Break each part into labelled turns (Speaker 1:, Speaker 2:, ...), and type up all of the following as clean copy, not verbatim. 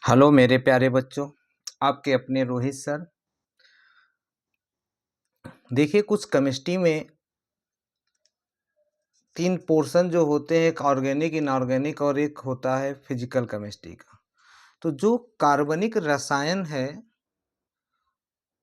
Speaker 1: Hello मेरे प्यारे बच्चों, आपके अपने रोहित सर। देखिए, कुछ केमिस्ट्री में 3 पोर्शन जो होते हैं, एक ऑर्गेनिक, इनऑर्गेनिक और एक होता है फिजिकल केमिस्ट्री का। तो जो कार्बनिक रसायन है,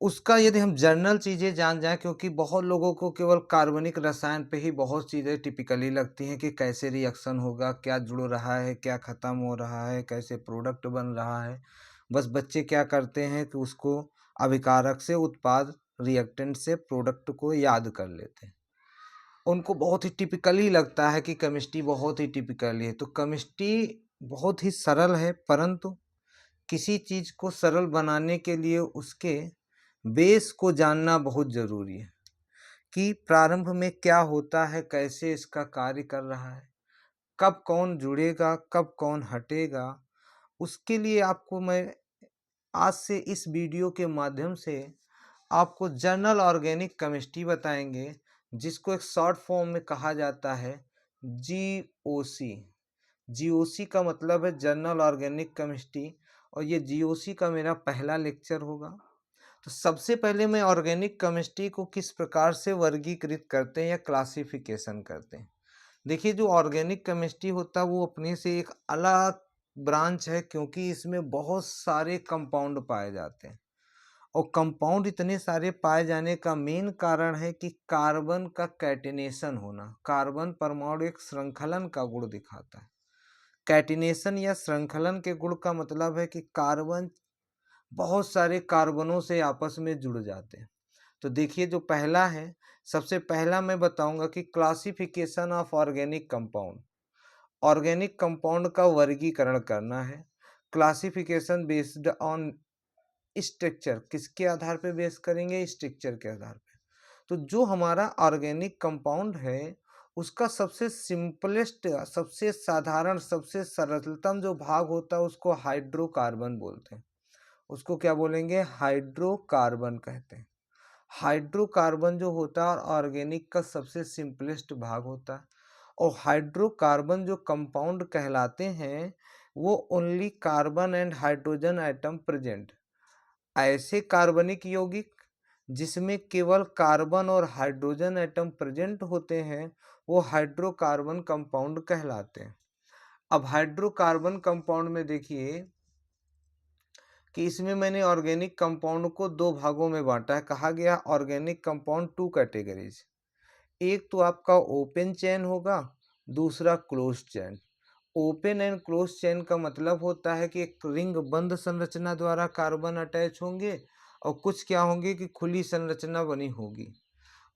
Speaker 1: उसका यदि हम जनरल चीज़ें जान जाएँ, क्योंकि बहुत लोगों को केवल कार्बनिक रसायन पे ही बहुत चीज़ें टिपिकली लगती हैं कि कैसे रिएक्शन होगा, क्या जुड़ रहा है, क्या ख़त्म हो रहा है, कैसे प्रोडक्ट बन रहा है। बस बच्चे क्या करते हैं कि उसको अभिकारक से उत्पाद, रिएक्टेंट से प्रोडक्ट को याद कर लेते हैं। उनको बहुत ही टिपिकली लगता है कि केमिस्ट्री बहुत ही टिपिकल है। तो केमिस्ट्री बहुत ही सरल है, परंतु किसी चीज़ को सरल बनाने के लिए उसके बेस को जानना बहुत ज़रूरी है कि प्रारंभ में क्या होता है, कैसे इसका कार्य कर रहा है, कब कौन जुड़ेगा, कब कौन हटेगा। उसके लिए आपको मैं आज से इस वीडियो के माध्यम से आपको जनरल ऑर्गेनिक केमिस्ट्री बताएंगे, जिसको एक शॉर्ट फॉर्म में कहा जाता है जीओसी। जीओसी का मतलब है जनरल ऑर्गेनिक केमिस्ट्री, और ये जीओसी का मेरा पहला लेक्चर होगा। तो सबसे पहले मैं ऑर्गेनिक केमिस्ट्री को किस प्रकार से वर्गीकृत करते हैं या क्लासिफिकेशन करते हैं। देखिए, जो ऑर्गेनिक केमिस्ट्री होता है वो अपने से एक अलग ब्रांच है, क्योंकि इसमें बहुत सारे कंपाउंड पाए जाते हैं। और कंपाउंड इतने सारे पाए जाने का मेन कारण है कि कार्बन का कैटिनेशन होना। कार्बन परमाणु एक श्रृंखलन का गुण दिखाता है। कैटिनेशन या श्रृंखलन के गुण का मतलब है कि कार्बन बहुत सारे कार्बनों से आपस में जुड़ जाते हैं। तो देखिए, जो पहला है, सबसे पहला मैं बताऊंगा कि classification of organic compound. Organic compound का वर्गीकरण करना है। Classification based on structure. किसके आधार पे बेस करेंगे? स्ट्रक्चर के आधार पे। तो जो हमारा ऑर्गेनिक कंपाउंड है, उसका सबसे सिंपलेस्ट, सबसे साधारण, सबसे सरलतम जो भाग होता है उसको हाइड्रोकार्बन बोलते हैं। उसको क्या बोलेंगे? हाइड्रोकार्बन कहते हैं। हाइड्रोकार्बन जो होता है ऑर्गेनिक का सबसे सिंपलेस्ट भाग होता है। और हाइड्रोकार्बन जो कंपाउंड कहलाते हैं, वो only carbon and hydrogen atom present. ऐसे कार्बनिक यौगिक जिसमें केवल कार्बन और हाइड्रोजन एटम प्रेजेंट होते हैं, वो हाइड्रोकार्बन कंपाउंड कहलाते हैं। अब हाइड्रोकार्बन कंपाउंड में देखिए कि इसमें मैंने ऑर्गेनिक कंपाउंड को 2 भागों में बांटा है। कहा गया ऑर्गेनिक कंपाउंड 2 कैटेगरीज। एक तो आपका ओपन चेन होगा, दूसरा close chain. Open and close chain का मतलब होता है कि एक रिंग बंद संरचना द्वारा कार्बन अटैच होंगे, और कुछ क्या होंगे कि खुली संरचना बनी होगी।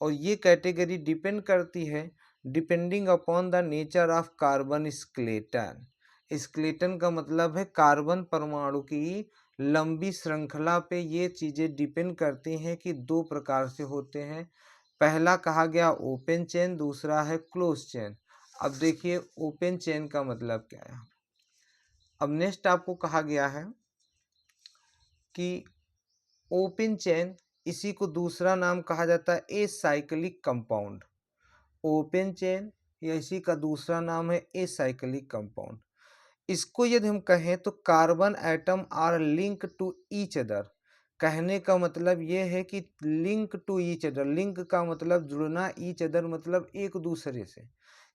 Speaker 1: और ये कैटेगरी डिपेंड करती है depending upon the nature of carbon skeleton. Skeleton का मतलब है कार्बन परमाणु की लंबी श्रृंखला पे ये चीज़ें डिपेंड करती हैं कि 2 प्रकार से होते हैं। पहला कहा गया ओपन चेन, दूसरा है क्लोज चेन। अब देखिए ओपन चेन का मतलब क्या है। अब नेक्स्ट आपको कहा गया है कि ओपन चेन, इसी को दूसरा नाम कहा जाता है एसाइक्लिक कंपाउंड। ओपन चेन या इसी का दूसरा नाम है एसाइक्लिक कंपाउंड। इसको यदि हम कहें तो carbon atom are link to each other. कहने का मतलब ये है कि link to each other, link का मतलब जुड़ना, ईच अदर मतलब एक दूसरे से,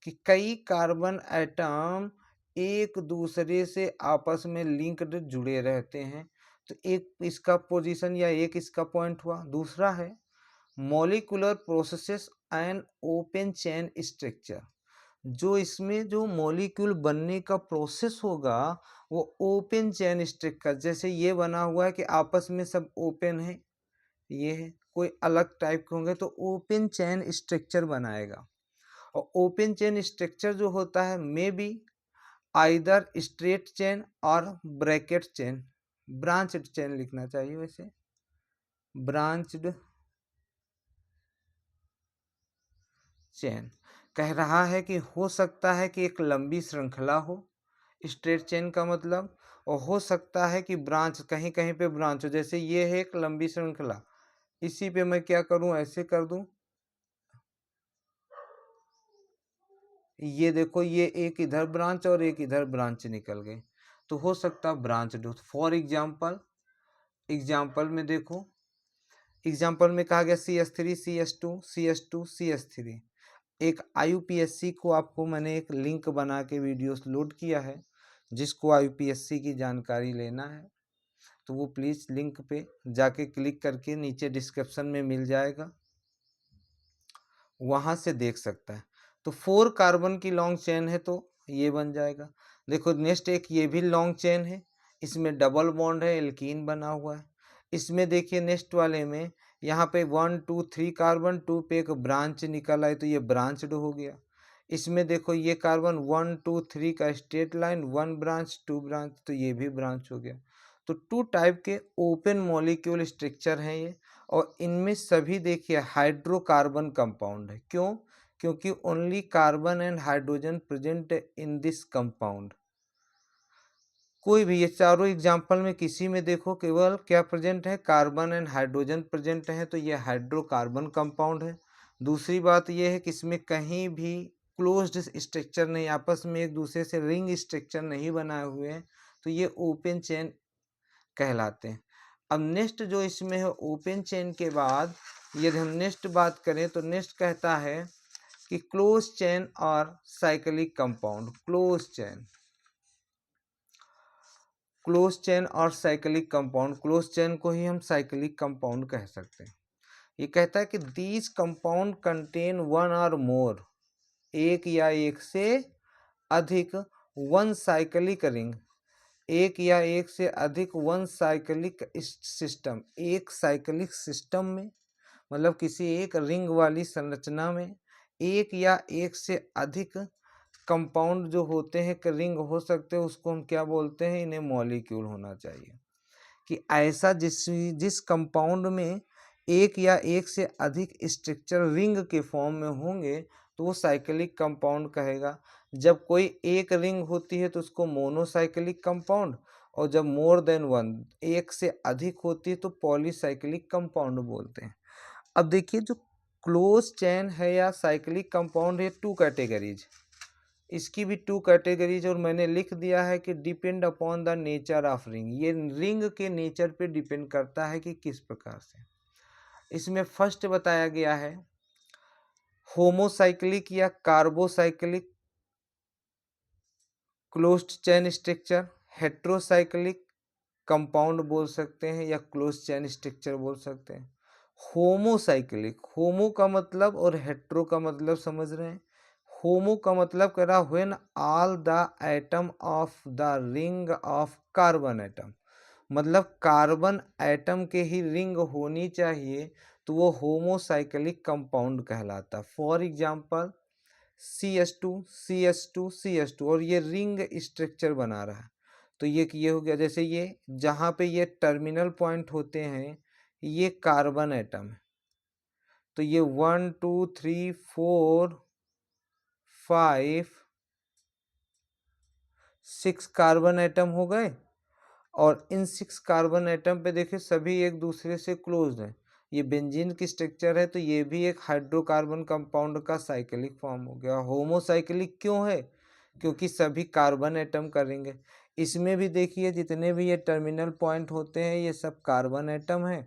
Speaker 1: कि कई कार्बन एटम एक दूसरे से आपस में लिंक्ड जुड़े रहते हैं। तो एक इसका पोजीशन या एक इसका पॉइंट हुआ। दूसरा है molecular processes and open chain structure. जो इसमें जो मॉलिक्यूल बनने का प्रोसेस होगा वो ओपन चेन स्ट्रक्चर, जैसे ये बना हुआ है कि आपस में सब ओपन है, ये है, कोई अलग टाइप के होंगे तो ओपन चेन स्ट्रक्चर बनाएगा। और ओपन चेन स्ट्रक्चर जो होता है may be either straight chain और ब्रैकेट चेन। ब्रांच्ड चेन लिखना चाहिए वैसे, ब्रांच्ड चेन। कह रहा है कि हो सकता है कि एक लंबी श्रृंखला हो, स्ट्रेट चेन का मतलब, और हो सकता है कि ब्रांच, कहीं कहीं पे ब्रांच हो। जैसे ये है एक लंबी श्रृंखला, इसी पे मैं क्या करूं, ऐसे कर दूं, ये देखो, ये एक इधर ब्रांच और एक इधर ब्रांच निकल गए। तो हो सकता है ब्रांच्ड हो। फॉर एग्जाम्पल, एग्जाम्पल में देखो, एग्जाम्पल में कहा गया CS3 CS2 CS2 CS3। एक IUPAC को आपको मैंने एक लिंक बना के वीडियोस लोड किया है, जिसको IUPAC की जानकारी लेना है तो वो प्लीज़ लिंक पे जाके क्लिक करके नीचे डिस्क्रिप्शन में मिल जाएगा, वहाँ से देख सकता है। तो 4 कार्बन की लॉन्ग चेन है तो ये बन जाएगा। देखो नेक्स्ट एक ये भी लॉन्ग चेन है, इसमें डबल बॉन्ड है, एल्कीन बना हुआ है। इसमें देखिए नेक्स्ट वाले में यहाँ पे 1 2 3 कार्बन, 2 पे एक ब्रांच निकल आए तो ये ब्रांच्ड हो गया। इसमें देखो ये कार्बन 1 2 3 का स्ट्रेट लाइन, 1 ब्रांच 2 ब्रांच, तो ये भी ब्रांच हो गया। तो 2 टाइप के ओपन मॉलिक्यूल स्ट्रक्चर हैं ये, और इनमें सभी देखिए हाइड्रोकार्बन कंपाउंड है। क्यों? क्योंकि only carbon and hydrogen present in this compound. कोई भी ये चारों एग्जाम्पल में किसी में देखो केवल क्या प्रेजेंट है, कार्बन एंड हाइड्रोजन प्रेजेंट है, तो ये हाइड्रोकार्बन कंपाउंड है। दूसरी बात ये है कि इसमें कहीं भी क्लोज्ड स्ट्रक्चर नहीं, आपस में एक दूसरे से रिंग स्ट्रक्चर नहीं बनाए हुए हैं, तो ये ओपन चेन कहलाते हैं। अब नेक्स्ट जो इसमें है ओपन चेन के बाद यदि हम नेक्स्ट बात करें तो नेक्स्ट कहता है कि क्लोज चेन और साइक्लिक कंपाउंड। क्लोज चेन और साइक्लिक कंपाउंड, क्लोज चेन को ही हम साइक्लिक कंपाउंड कह सकते हैं। ये कहता है कि दीज कंपाउंड कंटेन वन और मोर, एक या एक से अधिक वन साइक्लिक रिंग, एक या एक से अधिक वन साइक्लिक सिस्टम, एक साइक्लिक सिस्टम में मतलब किसी एक रिंग वाली संरचना में एक या एक से अधिक कंपाउंड जो होते हैं कि रिंग हो सकते हैं, उसको हम क्या बोलते हैं, इन्हें मॉलिक्यूल होना चाहिए। कि ऐसा जिस कंपाउंड में एक या एक से अधिक स्ट्रक्चर रिंग के फॉर्म में होंगे तो वो साइक्लिक कंपाउंड कहेगा। जब कोई एक रिंग होती है तो उसको मोनोसाइक्लिक कंपाउंड, और जब मोर देन वन, एक से अधिक होती है तो पॉलीसाइक्लिक कंपाउंड बोलते हैं। अब देखिए जो क्लोज चेन है या साइक्लिक कंपाउंड है, 2 कैटेगरीज, इसकी भी 2 कैटेगरीज, और मैंने लिख दिया है कि depend upon the nature of ring. ये रिंग के नेचर पे डिपेंड करता है कि किस प्रकार से। इसमें फर्स्ट बताया गया है होमोसाइक्लिक या carbocyclic closed chain structure, heterocyclic compound बोल सकते हैं या क्लोज चेन स्ट्रक्चर बोल सकते हैं। होमोसाइक्लिक, होमो का मतलब और हेट्रो का मतलब समझ रहे हैं। होमो का मतलब कह रहा when all the atom of the ring of carbon atom, मतलब कार्बन एटम के ही रिंग होनी चाहिए तो वो होमोसाइक्लिक कंपाउंड कहलाता। For example CS2 CS2 CS2, और ये रिंग स्ट्रक्चर बना रहा है तो ये हो गया। जैसे ये जहाँ पे ये टर्मिनल पॉइंट होते हैं ये कार्बन एटम है, तो ये 1 2 3 4 5 6 कार्बन एटम हो गए, और इन 6 कार्बन एटम पे देखिए सभी एक दूसरे से क्लोज हैं। ये बेंजीन की स्ट्रक्चर है तो ये भी एक हाइड्रोकार्बन कंपाउंड का साइक्लिक फॉर्म हो गया। होमोसाइक्लिक क्यों है? क्योंकि सभी कार्बन एटम करेंगे। इसमें भी देखिए जितने भी ये टर्मिनल पॉइंट होते हैं ये सब कार्बन एटम है,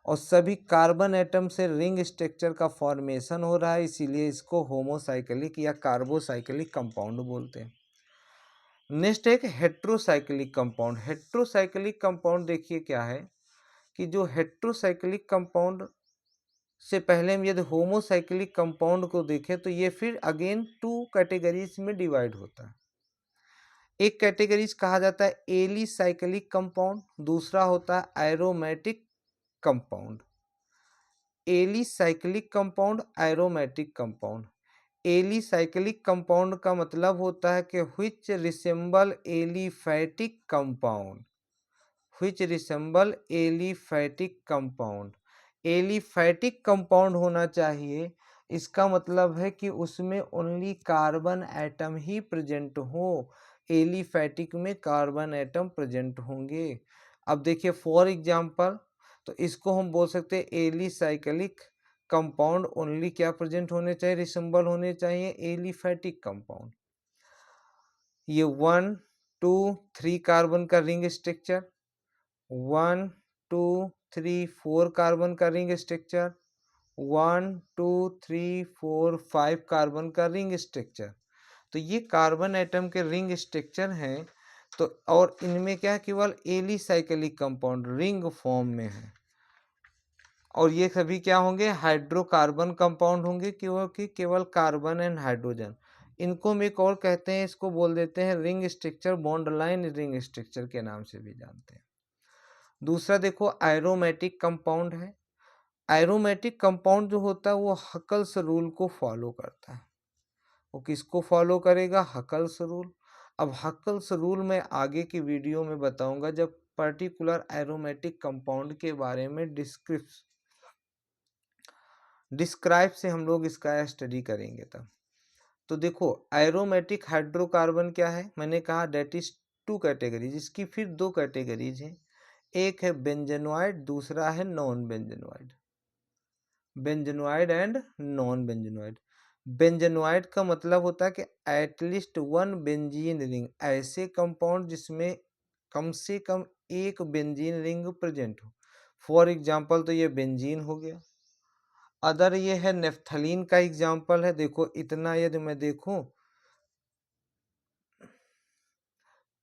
Speaker 1: और सभी कार्बन एटम से रिंग स्ट्रक्चर का फॉर्मेशन हो रहा है, इसीलिए इसको होमोसाइक्लिक या कार्बोसाइक्लिक कंपाउंड बोलते हैं। नेक्स्ट एक हेट्रोसाइक्लिक कंपाउंड। हेट्रोसाइक्लिक कंपाउंड देखिए क्या है कि जो हेट्रोसाइक्लिक कंपाउंड से पहले हम यदि होमोसाइक्लिक कंपाउंड को देखें तो ये फिर अगेन 2 कैटेगरीज में डिवाइड होता है। एक कैटेगरीज कहा जाता है एलिसाइक्लिक कंपाउंड, दूसरा होता है aromatic compound. Alicyclic compound, aromatic compound. Alicyclic compound का मतलब होता है कि which resemble aliphatic compound, which resemble aliphatic compound. Aliphatic compound होना चाहिए, इसका मतलब है कि उसमें ओनली कार्बन एटम ही प्रेजेंट हो। एलिफैटिक में कार्बन एटम प्रेजेंट होंगे। अब देखिए फॉर एग्जांपल, तो इसको हम बोल सकते हैं एलिसाइक्लिक कंपाउंड ओनली क्या प्रेजेंट होने चाहिए, रिसेंबल होने चाहिए एलिफैटिक कंपाउंड। ये 1 2 3 कार्बन का रिंग स्ट्रक्चर, 1 2 3 4 कार्बन का रिंग स्ट्रक्चर, 1 2 3 4 5 कार्बन का रिंग स्ट्रक्चर। तो ये कार्बन एटम के रिंग स्ट्रक्चर हैं। तो और इनमें क्या है, केवल एलिसाइक्लिक कंपाउंड रिंग फॉर्म में है। और ये सभी क्या होंगे, हाइड्रोकार्बन कंपाउंड होंगे, क्योंकि केवल कार्बन एंड हाइड्रोजन। इनको हम एक और कहते हैं, इसको बोल देते हैं ring structure, bond line ring structure के नाम से भी जानते हैं। दूसरा देखो एरोमेटिक कंपाउंड है। एरोमेटिक कंपाउंड जो होता है वो हकल्स रूल को फॉलो करता है। वो किसको फॉलो करेगा, हकल्स रूल। अब हकल्स रूल मैं आगे की वीडियो में बताऊंगा, जब पर्टिकुलर एरोमेटिक कंपाउंड के बारे में डिस्क्राइब से हम लोग इसका स्टडी करेंगे तब। तो देखो एरोमेटिक हाइड्रोकार्बन क्या है, मैंने कहा डेट इज टू कैटेगरीज, इसकी फिर दो कैटेगरीज हैं। एक है बेंजेनॉइड, दूसरा है non benzenoid. Benzenoid and non benzenoid. Benzenoid का मतलब होता है कि एटलीस्ट वन बेंजीन रिंग, ऐसे कंपाउंड जिसमें कम से कम एक बेंजीन रिंग प्रेजेंट हो। फॉर एग्जांपल तो ये बेंजीन हो गया। अदर ये है नेफ्थलीन का एग्जांपल है। देखो इतना यदि मैं देखूं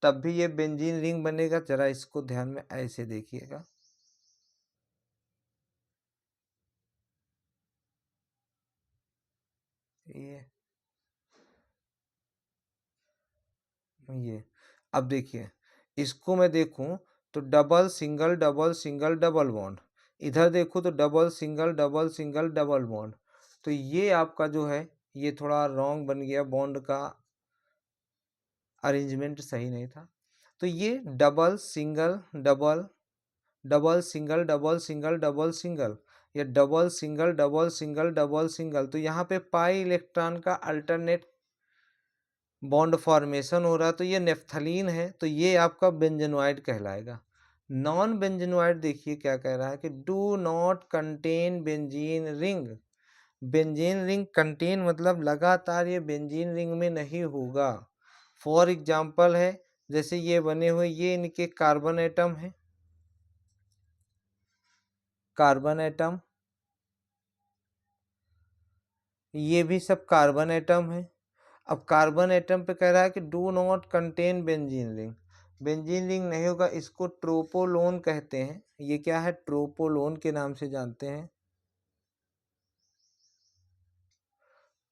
Speaker 1: तब भी ये बेंजीन रिंग बनेगा। जरा इसको ध्यान में ऐसे देखिएगा, ये ये अब देखिए, इसको मैं देखूं तो double single double single double bond, इधर देखो तो डबल सिंगल डबल बॉन्ड। तो ये आपका जो है ये थोड़ा रॉन्ग बन गया, बॉन्ड का अरेंजमेंट सही नहीं था। तो ये double single double double single double single double single, या double single double single double single. तो यहाँ पे पाई इलेक्ट्रॉन का अल्टरनेट बॉन्ड फॉर्मेशन हो रहा है, तो ये नेफ्थलीन है, तो ये आपका बेंजेनॉइड कहलाएगा। नॉन बेंजेनॉइड देखिए क्या कह रहा है कि do not contain benzene ring. Benzene ring contain मतलब लगातार ये बेंजीन रिंग में नहीं होगा। फॉर एग्जाम्पल है, जैसे ये बने हुए ये इनके कार्बन एटम है, कार्बन एटम, ये भी सब कार्बन एटम है। अब कार्बन एटम पे कह रहा है कि do not contain benzene ring, benzene ring नहीं होगा, इसको ट्रोपोलोन कहते हैं। ये क्या है, ट्रोपोलोन के नाम से जानते हैं,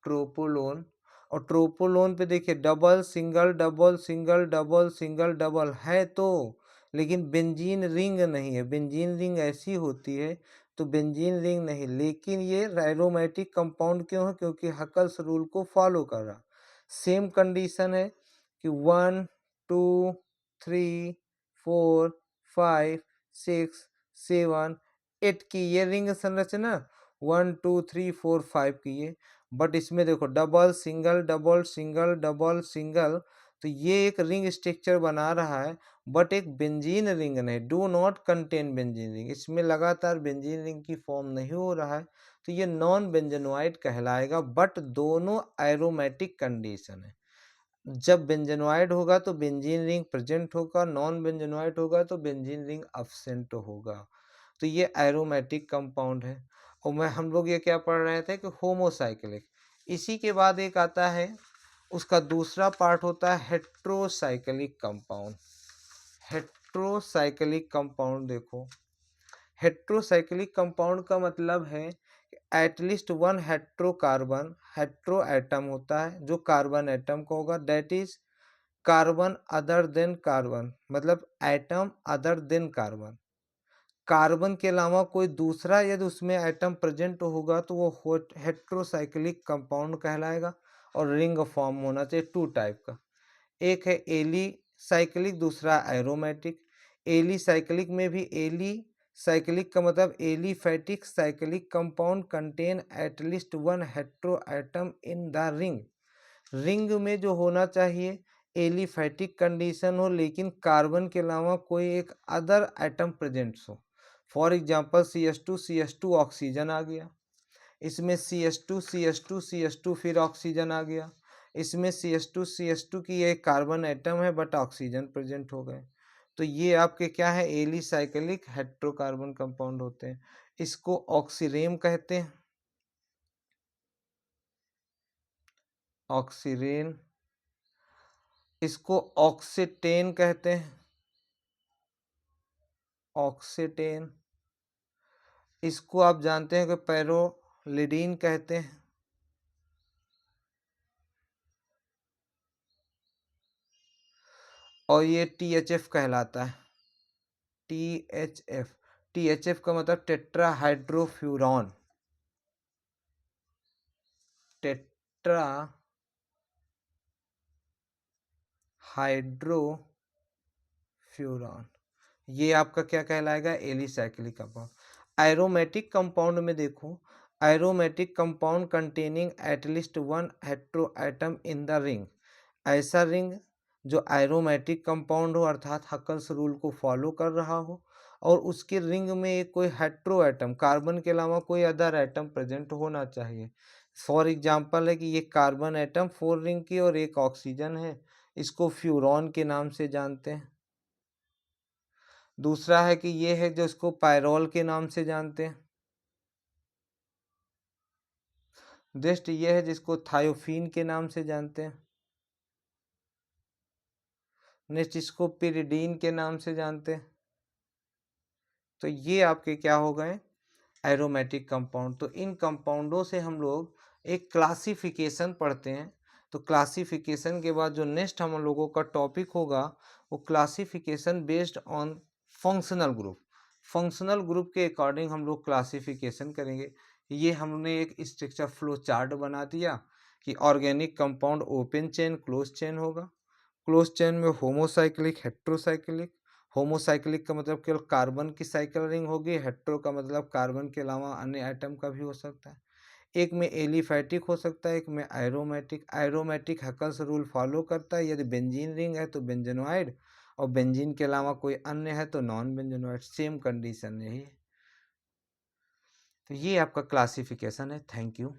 Speaker 1: ट्रोपोलोन। और ट्रोपोलोन पे देखिए double single double single double single double है तो, लेकिन बेंजीन रिंग नहीं है। बेंजीन रिंग ऐसी होती है, तो बेंजीन रिंग नहीं, लेकिन ये एरोमेटिक कंपाउंड क्यों है, क्योंकि हकल्स रूल को फॉलो कर रहा। सेम कंडीशन है कि 1 2 3 4 5 6 7 8 की ये रिंग संरचना, 1 2 3 4 5 की ये। बट इसमें देखो double single double single double single, तो ये एक रिंग स्ट्रक्चर बना रहा है, बट एक बेंजीन रिंग नहीं, do not contain benzene ring, इसमें लगातार बेंजीन रिंग की फॉर्म नहीं हो रहा है, तो ये नॉन बेंजेनॉइड कहलाएगा। बट दोनों एरोमेटिक कंडीशन है, जब बेंजेनॉइड होगा तो बेंजीन रिंग प्रेजेंट होगा, नॉन बेंजेनॉइड होगा तो बेंजीन रिंग अब्सेंट होगा। तो ये एरोमेटिक कंपाउंड है। और मैं हम लोग ये क्या पढ़ रहे थे कि होमोसाइक्लिक। इसी के बाद एक आता है, उसका दूसरा पार्ट होता है हेट्रोसाइक्लिक कंपाउंड। हेट्रोसाइक्लिक कंपाउंड देखो, हेट्रोसाइक्लिक कंपाउंड का मतलब है at least one heterocarbon, hetero atom होता है जो कार्बन एटम का होगा, that is carbon other than carbon, मतलब atom other than carbon. Carbon के अलावा कोई दूसरा यदि उसमें एटम प्रेजेंट होगा तो वो हेट्रोसाइक्लिक कंपाउंड कहलाएगा। और रिंग फॉर्म होना चाहिए टू टाइप का, एक है एली साइक्लिक, दूसरा एरोमेटिक। एली साइक्लिक में भी, एली साइक्लिक का मतलब aliphatic cyclic compound contain at least one hetero atom in the ring. Ring में जो होना चाहिए एलिफैटिक कंडीशन हो, लेकिन कार्बन के अलावा कोई एक अदर एटम प्रेजेंट्स हो। For example C H two oxygen आ गया, इसमें सी एच टू फिर ऑक्सीजन आ गया, इसमें CH2 की एक कार्बन एटम है बट ऑक्सीजन प्रेजेंट हो गए। तो ये आपके क्या है, एलिसाइक्लिक हेट्रोकार्बन कंपाउंड होते हैं। इसको ऑक्सीरेम कहते हैं, ऑक्सीरेन। इसको ऑक्सीटेन कहते हैं, ऑक्सीटेन। इसको आप जानते हैं कि पैरोलिडीन कहते हैं। और ये THF कहलाता है, THF। THF का मतलब टेट्राहाइड्रोफ्यूरॉन, टेट्रा हाइड्रोफ्यूरॉन। ये आपका क्या कहलाएगा, एलिसाइक्लिक कंपाउंड। एरोमेटिक कंपाउंड में देखो, aromatic compound containing at least one hetero atom in the ring. ऐसा रिंग जो एरोमेटिक कंपाउंड हो, अर्थात हकल्स रूल को फॉलो कर रहा हो, और उसके रिंग में एक कोई हेट्रो एटम, कार्बन के अलावा कोई अदर एटम प्रेजेंट होना चाहिए। फॉर एग्जांपल है कि ये कार्बन एटम 4 रिंग की और एक ऑक्सीजन है, इसको फ्यूरॉन के नाम से जानते हैं। दूसरा है कि ये है जो इसको पायरोल के नाम से जानते हैं। नेक्स्ट ये है जिसको थायोफीन के नाम से जानते हैं। नेक्स्ट इसको पिरिडीन के नाम से जानते हैं। तो ये आपके क्या हो गए, एरोमेटिक कंपाउंड। तो इन कंपाउंडों से हम लोग एक क्लासिफिकेशन पढ़ते हैं। तो क्लासिफिकेशन के बाद जो नेक्स्ट हम लोगों का टॉपिक होगा वो classification based on functional group. Functional group के अकॉर्डिंग हम लोग क्लासिफिकेशन करेंगे। ये हमने एक स्ट्रक्चर फ्लो चार्ट बना दिया कि organic compound open chain close chain होगा। क्लोज चेन में होमोसाइक्लिक हेट्रोसाइक्लिक। होमोसाइक्लिक का मतलब केवल कार्बन की साइकिल रिंग होगी, हेट्रो का मतलब कार्बन के अलावा अन्य एटम का भी हो सकता है। एक में एलिफैटिक हो सकता है, एक में aromatic. Aromatic Huckel's rule follow करता है, यदि बेंजीन रिंग है तो बेंजेनॉइड, और बेंजीन के अलावा कोई अन्य है तो नॉन बेंजेनॉइड। सेम कंडीशन यही है। तो ये आपका क्लासिफिकेशन है। Thank you.